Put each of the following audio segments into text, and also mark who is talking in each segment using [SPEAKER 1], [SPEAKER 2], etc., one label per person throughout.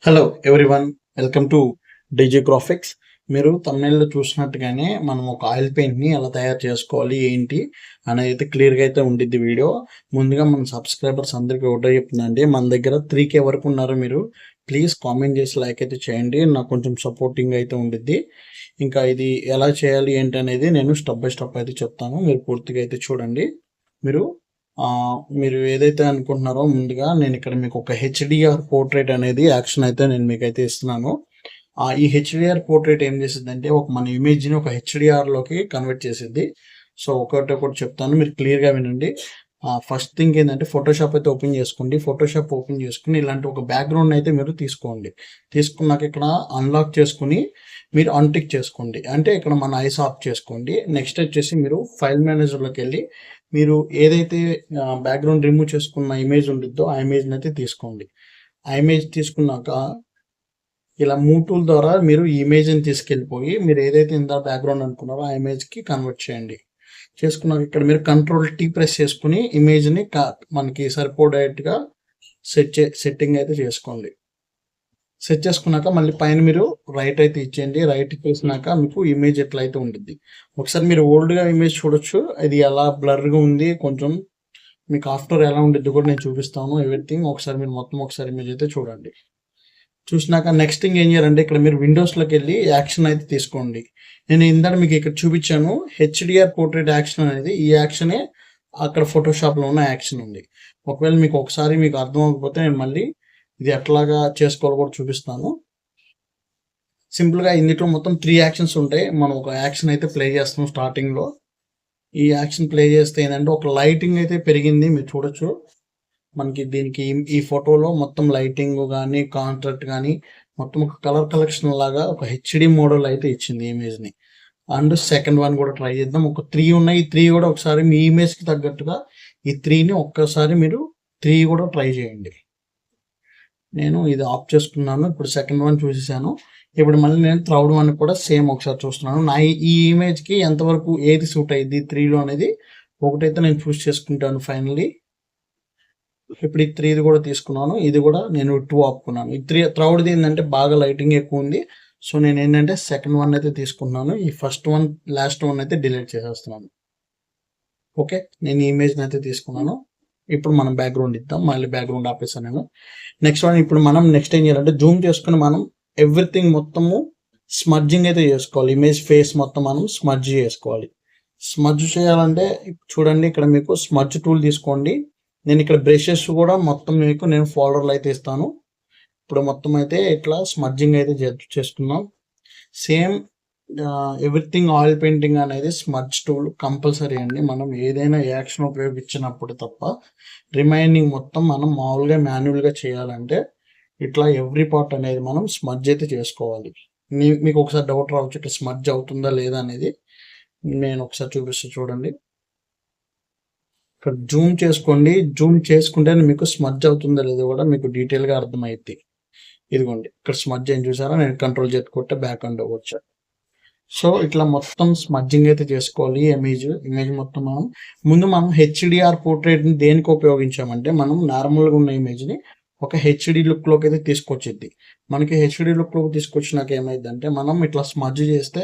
[SPEAKER 1] Hello everyone, welcome to DJ graphics. మీరు తమిళలో చూసినట్టుగానే మనం ఒక ఆయిల్ పెయింట్ని ఎలా తయారు చేసుకోవాలి ఏంటి అనేది అయితే క్లియర్గా అయితే ఉండిద్ది వీడియో. ముందుగా మన సబ్స్క్రైబర్స్ అందరికీ ఒకటే చెప్తుందండి, మన దగ్గర 3K వరకు ఉన్నారు. మీరు ప్లీజ్ కామెంట్ చేసి లైక్ అయితే చేయండి, నాకు కొంచెం సపోర్టింగ్ అయితే ఉండిద్ది. ఇంకా ఇది ఎలా చేయాలి ఏంటి అనేది నేను స్టెప్ బై స్టెప్ అయితే చెప్తాను, మీరు పూర్తిగా అయితే చూడండి. మీరు మీరు ఏదైతే అనుకుంటున్నారో ముందుగా నేను ఇక్కడ మీకు ఒక హెచ్డిఆర్ పోర్ట్రేట్ అనేది యాక్షన్ అయితే నేను మీకైతే ఇస్తున్నాను. ఈ హెచ్డిఆర్ పోర్ట్రేట్ ఏం చేసిద్దంటే మన ఇమేజ్ని ఒక హెచ్డిఆర్లోకి కన్వర్ట్ చేసిద్ది. సో ఒకటి చెప్తాను, మీరు క్లియర్గా వినండి. ఫస్ట్ థింగ్ ఏంటంటే ఫోటోషాప్ అయితే ఓపెన్ చేసుకోండి. ఫోటోషాప్ ఓపెన్ చేసుకుని ఇలాంటి ఒక బ్యాక్గ్రౌండ్ అయితే మీరు తీసుకోండి. తీసుకున్నాక ఇక్కడ అన్లాక్ చేసుకుని మీరు అన్టిక్ చేసుకోండి, అంటే ఇక్కడ మన ఐస్ ఆఫ్ చేసుకోండి. నెక్స్ట్ వచ్చేసి మీరు ఫైల్ మేనేజర్లోకి వెళ్ళి మీరు ఏదైతే బ్యాక్గ్రౌండ్ రిమూవ్ చేసుకున్న ఇమేజ్ ఉంటుందో ఆ ఇమేజ్ని అయితే తీసుకోండి. ఆ ఇమేజ్ తీసుకున్నాక ఇలా మూవ్ టూల్ ద్వారా మీరు ఈ ఇమేజ్ని తీసుకెళ్ళిపోయి మీరు ఏదైతే ఇందా బ్యాక్గ్రౌండ్ అనుకున్నారో ఆ ఇమేజ్కి కన్వర్ట్ చేయండి. చేసుకున్నాక ఇక్కడ మీరు Ctrl+T ప్రెస్ చేసుకుని ఇమేజ్ని మనకి సరిపోయేట్టుగా సెట్టింగ్ అయితే చేసుకోండి. సెట్ చేసుకున్నాక మళ్ళీ పైన మీరు రైట్ అయితే ఇచ్చేయండి. రైట్ చేసినాక మీకు ఇమేజ్ ఎట్లయితే ఉంటుంది ఒకసారి మీరు ఓల్డ్గా ఇమేజ్ చూడొచ్చు. ఇది ఎలా బ్లర్గా ఉంది, కొంచెం మీకు ఆఫ్టర్ ఎలా ఉండిద్ది కూడా నేను చూపిస్తాను ఎవ్రీథింగ్. ఒకసారి మీరు మొత్తం ఒకసారి ఇమేజ్ అయితే చూడండి. చూసినాక నెక్స్ట్ థింగ్ ఏం చేయాలంటే ఇక్కడ మీరు విండోస్లోకి వెళ్ళి యాక్షన్ అయితే తీసుకోండి. నేను ఇందాక మీకు ఇక్కడ చూపించాను హెచ్డిఆర్ పోర్ట్రేట్ యాక్షన్ అనేది. ఈ యాక్షనే అక్కడ ఫోటోషాప్లో ఉన్న యాక్షన్ ఉంది. ఒకవేళ మీకు ఒకసారి మీకు అర్థం అవ్వకపోతే నేను మళ్ళీ ఇది ఎట్లాగా చేసుకోవాలో కూడా చూపిస్తాను. సింపుల్గా ఇందులో మొత్తం 3 యాక్షన్స్ ఉంటాయి. మనం ఒక యాక్షన్ అయితే ప్లే చేస్తాం స్టార్టింగ్లో. ఈ యాక్షన్ ప్లే చేస్తే ఏంటంటే ఒక లైటింగ్ అయితే పెరిగింది, మీరు చూడొచ్చు. మనకి దీనికి ఈ ఫోటోలో మొత్తం లైటింగ్ కానీ కాంట్రాక్ట్ కానీ మొత్తం ఒక కలర్ కలెక్షన్ లాగా ఒక హెచ్డి మోడల్ అయితే ఇచ్చింది ఇమేజ్ని. అండ్ సెకండ్ వన్ కూడా ట్రై చేద్దాం. ఒక 3 ఉన్నాయి. ఈ 3 కూడా ఒకసారి మీ ఇమేజ్కి తగ్గట్టుగా ఈ 3ని ఒక్కసారి మీరు 3 కూడా ట్రై చేయండి. నేను ఇది ఆఫ్ చేసుకున్నాను. ఇప్పుడు సెకండ్ వన్ చూసేసాను. ఇప్పుడు మళ్ళీ నేను థర్డ్ వన్ కూడా సేమ్ ఒకసారి చూస్తున్నాను. నా ఈ ఇమేజ్కి ఎంతవరకు ఏది సూట్ అయ్యింది 3లో అనేది ఒకటైతే నేను చూస్ చేసుకుంటాను ఫైనల్లీ. ఇప్పుడు ఈ 3ది కూడా తీసుకున్నాను. ఇది కూడా నేను 2 ఆపుకున్నాను. ఈ థర్డ్ది ఏంటంటే బాగా లైటింగ్ ఎక్కువ ఉంది. సో నేను ఏంటంటే సెకండ్ వన్ అయితే తీసుకున్నాను. ఈ ఫస్ట్ వన్ లాస్ట్ వన్ అయితే డిలీట్ చేసేస్తున్నాను. ఓకే, నేను ఈ ఇమేజ్ని అయితే తీసుకున్నాను. ఇప్పుడు మనం బ్యాక్గ్రౌండ్ ఇద్దాం. మళ్ళీ బ్యాక్గ్రౌండ్ ఆపేసాను నేను. నెక్స్ట్ వన్ ఇప్పుడు మనం నెక్స్ట్ ఏం చేయాలంటే జూమ్ చేసుకుని మనం ఎవ్రీథింగ్ మొత్తము స్మడ్జింగ్ అయితే చేసుకోవాలి. ఇమేజ్ ఫేస్ మొత్తం మనం స్మడ్జ్ చేసుకోవాలి. స్మడ్జ్ చేయాలంటే చూడండి, ఇక్కడ మీకు స్మడ్జ్ టూల్ తీసుకోండి. నేను ఇక్కడ బ్రషెస్ కూడా మొత్తం మీకు నేను ఫోల్డర్లు అయితే ఇస్తాను. ఇప్పుడు మొత్తం అయితే ఇట్లా స్మడ్జింగ్ అయితే చేస్తున్నాం. సేమ్ ఎవ్రీథింగ్ ఆయిల్ పెయింటింగ్ అనేది స్మడ్జ్ టూల్ కంపల్సరీ అండి. మనం ఏదైనా యాక్షన్ ఉపయోగించినప్పుడు తప్ప రిమైనింగ్ మొత్తం మనం మామూలుగా మాన్యువల్గా చేయాలంటే ఇట్లా ఎవ్రీ పార్ట్ అనేది మనం స్మడ్జ్ అయితే చేసుకోవాలి. మీకు ఒకసారి డౌట్ రావచ్చు ఇట్లా స్మడ్జ్ అవుతుందా లేదా అనేది. నేను ఒకసారి చూపిస్తే చూడండి. ఇక్కడ జూమ్ చేసుకోండి. జూమ్ చేసుకుంటే మీకు స్మడ్జ్ అవుతుందా లేదో కూడా మీకు డీటెయిల్గా అర్థమైద్ది. ఇదిగోండి ఇక్కడ స్మడ్జ్ ఏం చూసారా, నేను Ctrl+Z కొట్టే బ్యాక్ అండ్ వచ్చా. సో ఇట్లా మొత్తం స్మడ్జింగ్ అయితే చేసుకోవాలి. ఇమేజ్ మొత్తం మనం హెచ్డిఆర్ పోర్ట్రేట్ని దేనికి ఉపయోగించామంటే మనం నార్మల్గా ఉన్న ఇమేజ్ని ఒక హెచ్డి లుక్లోకి అయితే తీసుకొచ్చింది. మనకి హెచ్డి లుక్లోకి తీసుకొచ్చినాక ఏమైందంటే మనం ఇట్లా స్మడ్జ్ చేస్తే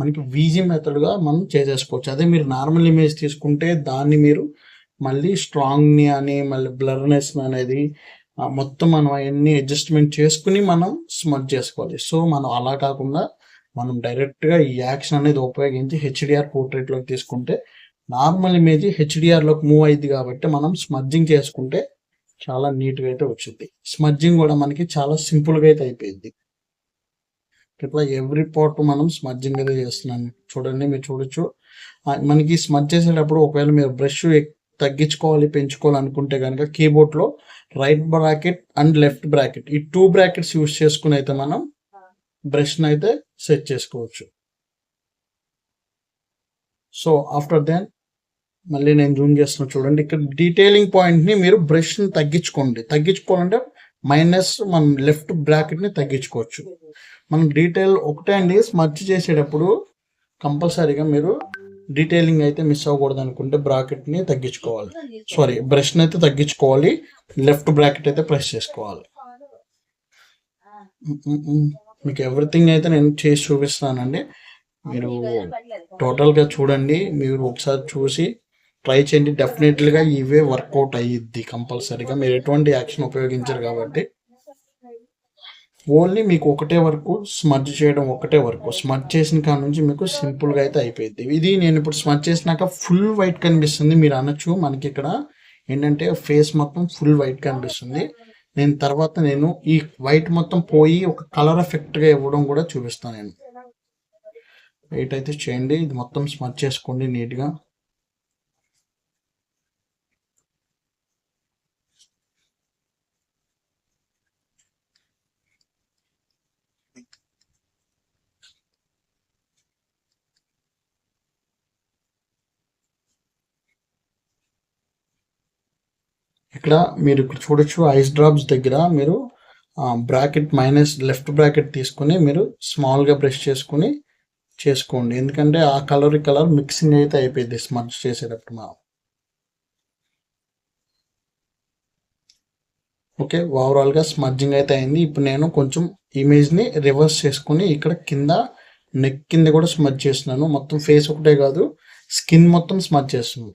[SPEAKER 1] మనకి వీజీ మెథడ్గా మనం చేసేసుకోవచ్చు. అదే మీరు నార్మల్ ఇమేజ్ తీసుకుంటే దాన్ని మీరు మళ్ళీ స్ట్రాంగ్ని అని మళ్ళీ బ్లర్నెస్ అనేది మొత్తం మనం అవన్నీ అడ్జస్ట్మెంట్ చేసుకుని మనం స్మడ్జ్ చేసుకోవాలి. సో మనం అలా కాకుండా మనం డైరెక్ట్గా ఈ యాక్షన్ అనేది ఉపయోగించి హెచ్డిఆర్ పోర్ట్రేట్లోకి తీసుకుంటే నార్మల్ ఇమేజ్ హెచ్డిఆర్లోకి మూవ్ అయింది కాబట్టి మనం స్మడ్జింగ్ చేసుకుంటే చాలా నీట్గా అయితే వచ్చింది. స్మడ్జింగ్ కూడా మనకి చాలా సింపుల్గా అయితే అయిపోయింది. ఇట్లా ఎవ్రీ పార్ట్ మనం స్మడ్జింగ్ అయితే చేస్తున్నాను. చూడండి, మీరు చూడొచ్చు. మనకి స్మడ్జ్ చేసేటప్పుడు ఒకవేళ మీరు బ్రష్ తగ్గించుకోవాలి పెంచుకోవాలి అనుకుంటే కనుక కీబోర్డ్లో right bracket and left bracket ఈ 2 బ్రాకెట్స్ యూస్ చేసుకుని అయితే మనం బ్రష్ని అయితే సెట్ చేసుకోవచ్చు. సో ఆఫ్టర్ దెన్ మళ్ళీ నేను జూమ్ చేస్తున్నా చూడండి. ఇక్కడ డీటెయిలింగ్ పాయింట్ని మీరు బ్రష్ని తగ్గించుకోవాలంటే మైనస్ మనం లెఫ్ట్ బ్రాకెట్ని తగ్గించుకోవచ్చు. మనం డీటెయిల్ ఒకటే అండి, స్మడ్జ్ చేసేటప్పుడు కంపల్సరీగా మీరు డీటెయిలింగ్ అయితే మిస్ అవ్వకూడదు అనుకుంటే బ్రాకెట్ని తగ్గించుకోవాలి. బ్రష్ని అయితే తగ్గించుకోవాలి. లెఫ్ట్ బ్రాకెట్ అయితే ప్రెస్ చేసుకోవాలి. మీకు ఎవ్రీథింగ్ అయితే నేను చేసి చూపిస్తానండి. మీరు టోటల్గా చూడండి. మీరు ఒకసారి చూసి ట్రై చేయండి. డెఫినెట్లీగా ఇవే వర్కౌట్ అయ్యిద్ది కంపల్సరీగా. మీరు ఎటువంటి యాక్షన్ ఉపయోగించరు కాబట్టి ఓన్లీ మీకు ఒకటే వరకు స్మర్జ్ చేయడం ఒకటే వరకు. స్మర్జ్ చేసిన కాడ నుంచి మీకు సింపుల్గా అయితే అయిపోయింది. ఇది నేను ఇప్పుడు స్మర్జ్ చేసినాక ఫుల్ వైట్ కనిపిస్తుంది. మీరు అనొచ్చు మనకి ఇక్కడ ఏంటంటే ఫేస్ మొత్తం ఫుల్ వైట్ కనిపిస్తుంది. నేను ఈ వైట్ మొత్తం పోయి ఒక కలర్ ఎఫెక్ట్గా ఇవ్వడం కూడా చూపిస్తాను. నేను వెయిట్ అయితే చేయండి. ఇది మొత్తం స్మర్జ్ చేసుకోండి నీట్గా. ఇక్కడ మీరు ఇక్కడ చూడొచ్చు ఐస్ డ్రాప్స్ దగ్గర మీరు బ్రాకెట్ మైనస్ లెఫ్ట్ బ్రాకెట్ తీసుకొని మీరు స్మాల్గా బ్రష్ చేసుకోండి. ఎందుకంటే ఆ కలర్ మిక్సింగ్ అయితే అయిపోయింది స్మర్జ్ చేసేటప్పుడు మనం. ఓకే, ఓవరాల్గా స్మర్జింగ్ అయితే అయింది. ఇప్పుడు నేను కొంచెం ఇమేజ్ని రివర్స్ చేసుకుని ఇక్కడ కింద నెక్ కింద కూడా స్మర్జ్ చేస్తున్నాను. మొత్తం ఫేస్ ఒకటే కాదు, స్కిన్ మొత్తం స్మర్జ్ చేస్తున్నాను.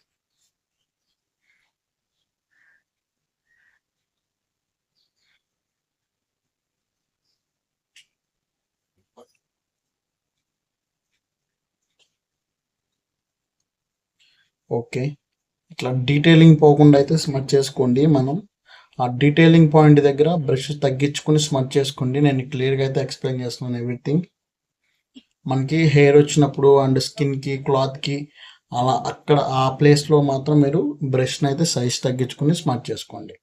[SPEAKER 1] ఓకే, ఇట్లా డీటెయిలింగ్ పోకుండా అయితే స్మర్జ్ చేసుకోండి. మనం ఆ డీటెయిలింగ్ పాయింట్ దగ్గర బ్రష్ తగ్గించుకొని స్మర్జ్ చేసుకోండి. నేను క్లియర్గా అయితే ఎక్స్ప్లెయిన్ చేస్తున్నాను ఎవ్రీథింగ్. మనకి హెయిర్ వచ్చినప్పుడు అండ్ స్కిన్కి క్లాత్కి అలా అక్కడ ఆ ప్లేస్లో మాత్రం మీరు బ్రష్ని అయితే సైజ్ తగ్గించుకొని స్మర్జ్ చేసుకోండి.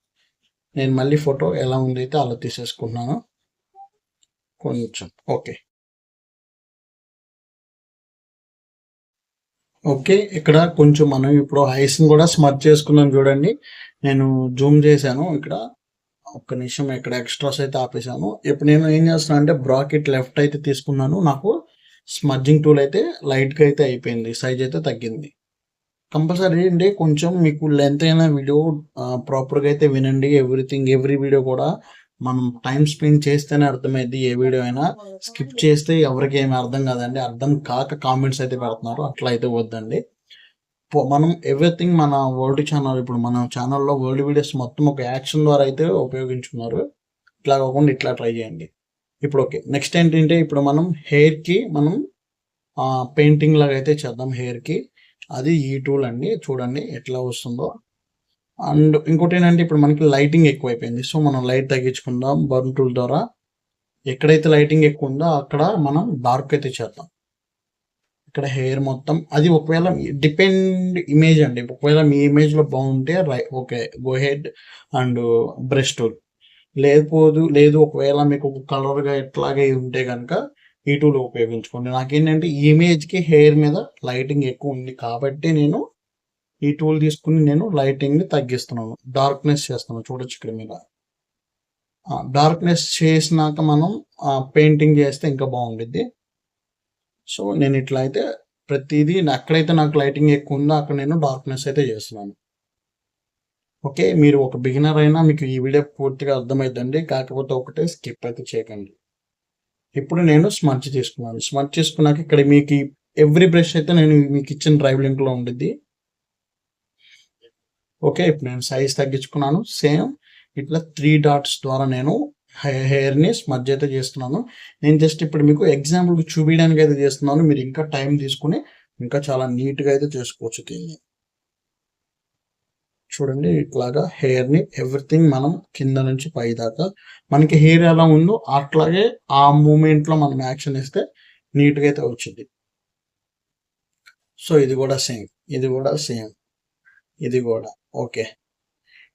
[SPEAKER 1] నేను మళ్ళీ ఫోటో ఎలా ఉంది అయితే అలా తీసేసుకుంటున్నాను కొంచెం. ఓకే ఓకే, ఇక్కడ కొంచెం మనం ఇప్పుడు ఐస్ని కూడా స్మర్జ్ చేసుకున్నాం చూడండి. నేను జూమ్ చేశాను ఇక్కడ. ఒక్క నిమిషం ఇక్కడ ఎక్స్ట్రాస్ అయితే ఆపేసాను. ఇప్పుడు నేను ఏం చేస్తున్నాను అంటే బ్రాకెట్ లెఫ్ట్ అయితే తీసుకున్నాను. నాకు స్మర్జింగ్ టూల్ అయితే లైట్గా అయితే అయిపోయింది, సైజ్ అయితే తగ్గింది. కంపల్సరీ అండి కొంచెం మీకు లెంత్ అయిన వీడియో ప్రాపర్గా అయితే వినండి. ఎవ్రీ వీడియో కూడా మనం టైం స్పెండ్ చేస్తేనే అర్థమైంది. ఏ వీడియో అయినా స్కిప్ చేస్తే ఎవరికి ఏమి అర్థం కాదండి. అర్థం కాక కామెంట్స్ అయితే పెడుతున్నారు, అట్లా అయితే వద్దండి. మనం ఎవ్రీథింగ్ మన వరల్డ్ ఛానల్, ఇప్పుడు మన ఛానల్లో వరల్డ్ వీడియోస్ మొత్తం ఒక యాక్షన్ ద్వారా అయితే ఉపయోగించుకున్నారు. ఇట్లా కాకుండా ఇట్లా ట్రై చేయండి. ఇప్పుడు ఓకే, నెక్స్ట్ ఏంటంటే ఇప్పుడు మనం హెయిర్కి మనం పెయింటింగ్ లాగా అయితే చేద్దాం హెయిర్కి. అది ఈ టూల్ అండి, చూడండి ఎట్లా వస్తుందో. అండ్ ఇంకోటి ఏంటంటే ఇప్పుడు మనకి లైటింగ్ ఎక్కువైపోయింది. సో మనం లైట్ తగ్గించుకుందాం బర్న్ టూల్ ద్వారా. ఎక్కడైతే లైటింగ్ ఎక్కువ ఉందో అక్కడ మనం డార్క్ అయితే చేద్దాం. ఇక్కడ హెయిర్ మొత్తం అది ఒకవేళ డిపెండ్ ఇమేజ్ అండి. ఒకవేళ మీ ఇమేజ్లో బాగుంటే okay go head and brush tool. లేదు ఒకవేళ మీకు ఒక కలర్గా ఎట్లాగే ఉంటే కనుక ఈ టూల్ ఉపయోగించుకోండి. నాకేంటంటే ఈ ఇమేజ్కి హెయిర్ మీద లైటింగ్ ఎక్కువ ఉంది కాబట్టి నేను ఈ టూల్ తీసుకుని నేను లైటింగ్ని తగ్గిస్తున్నాను, డార్క్నెస్ చేస్తున్నాను. చూడొచ్చు ఇక్కడ మీద. డార్క్నెస్ చేసినాక మనం పెయింటింగ్ చేస్తే ఇంకా బాగుంటుంది. సో నేను ఇట్లా అయితే ప్రతిదీ ఎక్కడైతే నాకు లైటింగ్ ఎక్కువ ఉందో అక్కడ నేను డార్క్నెస్ అయితే చేస్తున్నాను. ఓకే, మీరు ఒక బిగినర్ అయినా మీకు ఈ వీడియో పూర్తిగా అర్థమైందండి. కాకపోతే ఒకటే స్కిప్ అయితే చేయకండి. ఇప్పుడు నేను స్మర్జ్ చేసుకున్నాను. స్మర్జ్ చేసుకున్నాక ఇక్కడ మీకు ఎవ్రీ బ్రష్ అయితే నేను మీకు ఇచ్చిన డ్రైవ్ లింక్లో ఉంటుంది. ఓకే, ఇప్పుడు నేను సైజ్ తగ్గించుకున్నాను. సేమ్ ఇట్లా 3 డాట్స్ ద్వారా నేను హెయిర్ని స్మర్జ్ అయితే చేస్తున్నాను. నేను జస్ట్ ఇప్పుడు మీకు ఎగ్జాంపుల్కి చూపించడానికి అయితే చేస్తున్నాను. మీరు ఇంకా టైం తీసుకుని ఇంకా చాలా నీట్గా అయితే చేసుకోవచ్చు దీన్ని. చూడండి ఇట్లాగా హెయిర్ని ఎవ్రీథింగ్ మనం కింద నుంచి పై దాకా మనకి హెయిర్ ఎలా ఉందో అట్లాగే ఆ మూమెంట్లో మనం యాక్షన్ ఇస్తే నీట్గా అయితే వచ్చింది. సో ఇది కూడా సేమ్, ఇది కూడా ఓకే.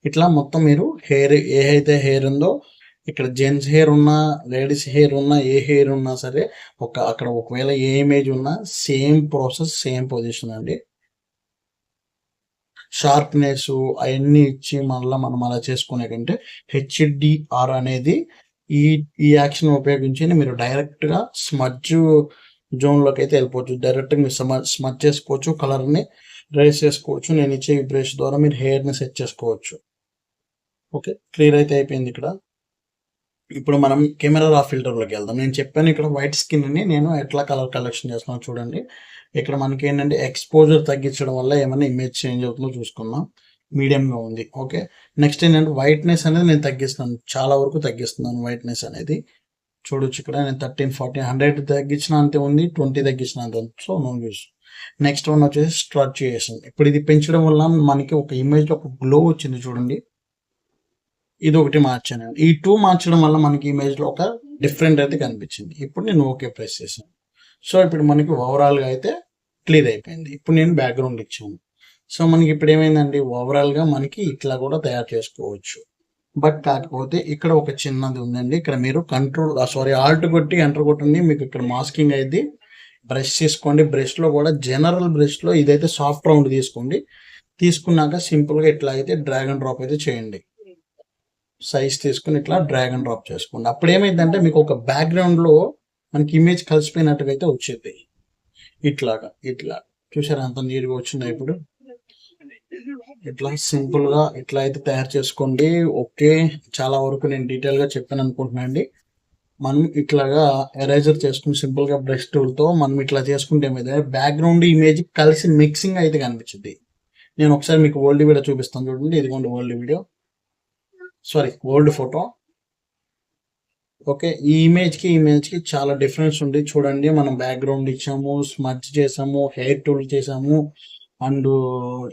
[SPEAKER 1] ఇట్లా మొత్తం మీరు హెయిర్ ఏదైతే హెయిర్ ఉందో ఇక్కడ జెంట్స్ హెయిర్ ఉన్నా లేడీస్ హెయిర్ ఉన్నా ఏ హెయిర్ ఉన్నా సరే అక్కడ ఒకవేళ ఏ ఇమేజ్ ఉన్నా సేమ్ ప్రాసెస్ సేమ్ పొజిషన్ అండి. షార్ప్నెస్ అవన్నీ ఇచ్చి మళ్ళీ మనం అలా చేసుకునే కంటే హెచ్డిఆర్ అనేది ఈ యాక్షన్ ఉపయోగించి మీరు డైరెక్ట్గా స్మడ్జ్ జోన్లోకి అయితే వెళ్ళిపోవచ్చు. డైరెక్ట్గా మీరు స్మడ్జ్ చేసుకోవచ్చు, కలర్ని రైస్ చేసుకోవచ్చు. నేను ఇచ్చే ఈ బ్రష్ ద్వారా మీరు హెయిర్ని సెట్ చేసుకోవచ్చు. ఓకే, క్లియర్ అయితే అయిపోయింది ఇక్కడ. ఇప్పుడు మనం కెమెరా రా ఫిల్టర్లోకి వెళ్దాం. నేను చెప్పాను ఇక్కడ వైట్ స్కిన్ని నేను ఎట్లా కలర్ కలెక్షన్ చేస్తున్నానో చూడండి. ఇక్కడ మనకి ఏంటంటే ఎక్స్పోజర్ తగ్గించడం వల్ల ఏమైనా ఇమేజ్ చేంజ్ అవుతుందో చూసుకుందాం. మీడియంగా ఉంది. ఓకే. నెక్స్ట్ ఏంటంటే వైట్నెస్ అనేది నేను తగ్గిస్తున్నాను. చాలా వరకు తగ్గిస్తున్నాను వైట్నెస్ అనేది. చూడొచ్చు ఇక్కడ నేను 13, 14, 100 తగ్గించిన అంతే ఉంది, 20 తగ్గించిన అంతే ఉంది. So no use. Next one వచ్చేసి స్ట్రచ్యుయేషన్. ఇప్పుడు ఇది పెంచడం వల్ల మనకి ఒక ఇమేజ్లో ఒక గ్లో వచ్చింది చూడండి. ఇది ఒకటి మార్చాను. ఈ 2 మార్చడం వల్ల మనకి ఇమేజ్లో ఒక డిఫరెంట్ అయితే కనిపించింది. ఇప్పుడు నేను ఓకే ప్రెస్ చేశాను. సో ఇప్పుడు మనకి ఓవరాల్గా అయితే క్లియర్ అయిపోయింది. ఇప్పుడు నేను బ్యాక్గ్రౌండ్ ఇచ్చాను. సో మనకి ఇప్పుడు ఏమైందండి, ఓవరాల్గా మనకి ఇట్లా కూడా తయారు చేసుకోవచ్చు. బట్ కాకపోతే ఇక్కడ ఒక చిన్నది ఉందండి. ఇక్కడ మీరు ఆల్ట్ కొట్టి ఎంటర్ కొట్టండి, మీకు ఇక్కడ మాస్కింగ్ అయితే బ్రష్ తీసుకోండి. బ్రష్లో కూడా జనరల్ బ్రష్లో ఇదైతే సాఫ్ట్ రౌండ్ తీసుకోండి. తీసుకున్నాక సింపుల్గా ఇట్లా అయితే డ్రాగ్ అండ్ డ్రాప్ అయితే చేయండి. సైజ్ తీసుకుని ఇట్లా డ్రాగ్ అండ్ డ్రాప్ చేసుకోండి. అప్పుడు ఏమైందంటే మీకు ఒక బ్యాక్గ్రౌండ్లో మనకి ఇమేజ్ కలిసిపోయినట్టుగా అయితే వచ్చేది. ఇట్లా చూసారా ఎంత నీట్గా వచ్చిందా. ఇప్పుడు ఇట్లా సింపుల్గా ఇట్లా అయితే తయారు చేసుకోండి. ఓకే, చాలా వరకు నేను డీటెయిల్గా చెప్పాను అనుకుంటున్నాను అండి. మనం ఇట్లాగా ఎరేజర్ చేసుకుని సింపుల్గా బ్రష్ టూల్తో మనం ఇట్లా చేసుకుంటే ఏమైతే బ్యాక్గ్రౌండ్ ఇమేజ్ కలిసి మిక్సింగ్ అయితే కనిపించింది. నేను ఒకసారి మీకు ఓల్డ్ వీడియో చూపిస్తాను చూడండి. ఇదిగోండి ఓల్డ్ ఫోటో. ఓకే, ఈ ఇమేజ్కి చాలా డిఫరెన్స్ ఉంది చూడండి. మనం బ్యాక్గ్రౌండ్ ఇచ్చాము, స్మర్చ్ చేసాము, హెయిర్ టూల్ చేసాము, అండ్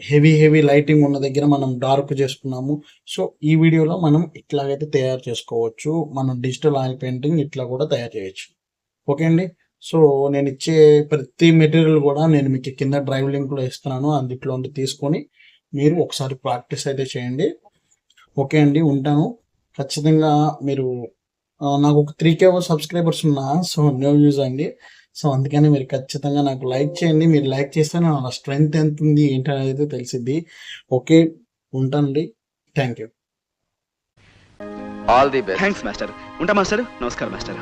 [SPEAKER 1] హెవీ లైటింగ్ ఉన్న దగ్గర మనం డార్క్ చేసుకున్నాము. సో ఈ వీడియోలో మనం ఇట్లాగైతే తయారు చేసుకోవచ్చు. మనం డిజిటల్ ఆయిల్ పెయింటింగ్ ఇట్లా కూడా తయారు చేయొచ్చు. ఓకే అండి. సో నేను ఇచ్చే ప్రతి మెటీరియల్ కూడా నేను మీకు కింద డ్రైవ్ లింక్లో ఇస్తున్నాను. అందులో తీసుకొని మీరు ఒకసారి ప్రాక్టీస్ అయితే చేయండి. ఓకే అండి, ఉంటాను. ఖచ్చితంగా మీరు నాకు ఒక 3K సబ్స్క్రైబర్స్ ఉన్నా, సో నో యూజ్ అండి. సో అందుకని మీరు ఖచ్చితంగా నాకు లైక్ చేయండి. మీరు లైక్ చేస్తే నా స్ట్రెంగ్త్ ఎంత ఉంది ఏంటి అనేది తెలిసిద్ది. ఓకే, ఉంటానండి. Thank you.
[SPEAKER 2] All the best. Thanks master. ఉంటా మాస్టర్. నమస్కారం మాస్టర్.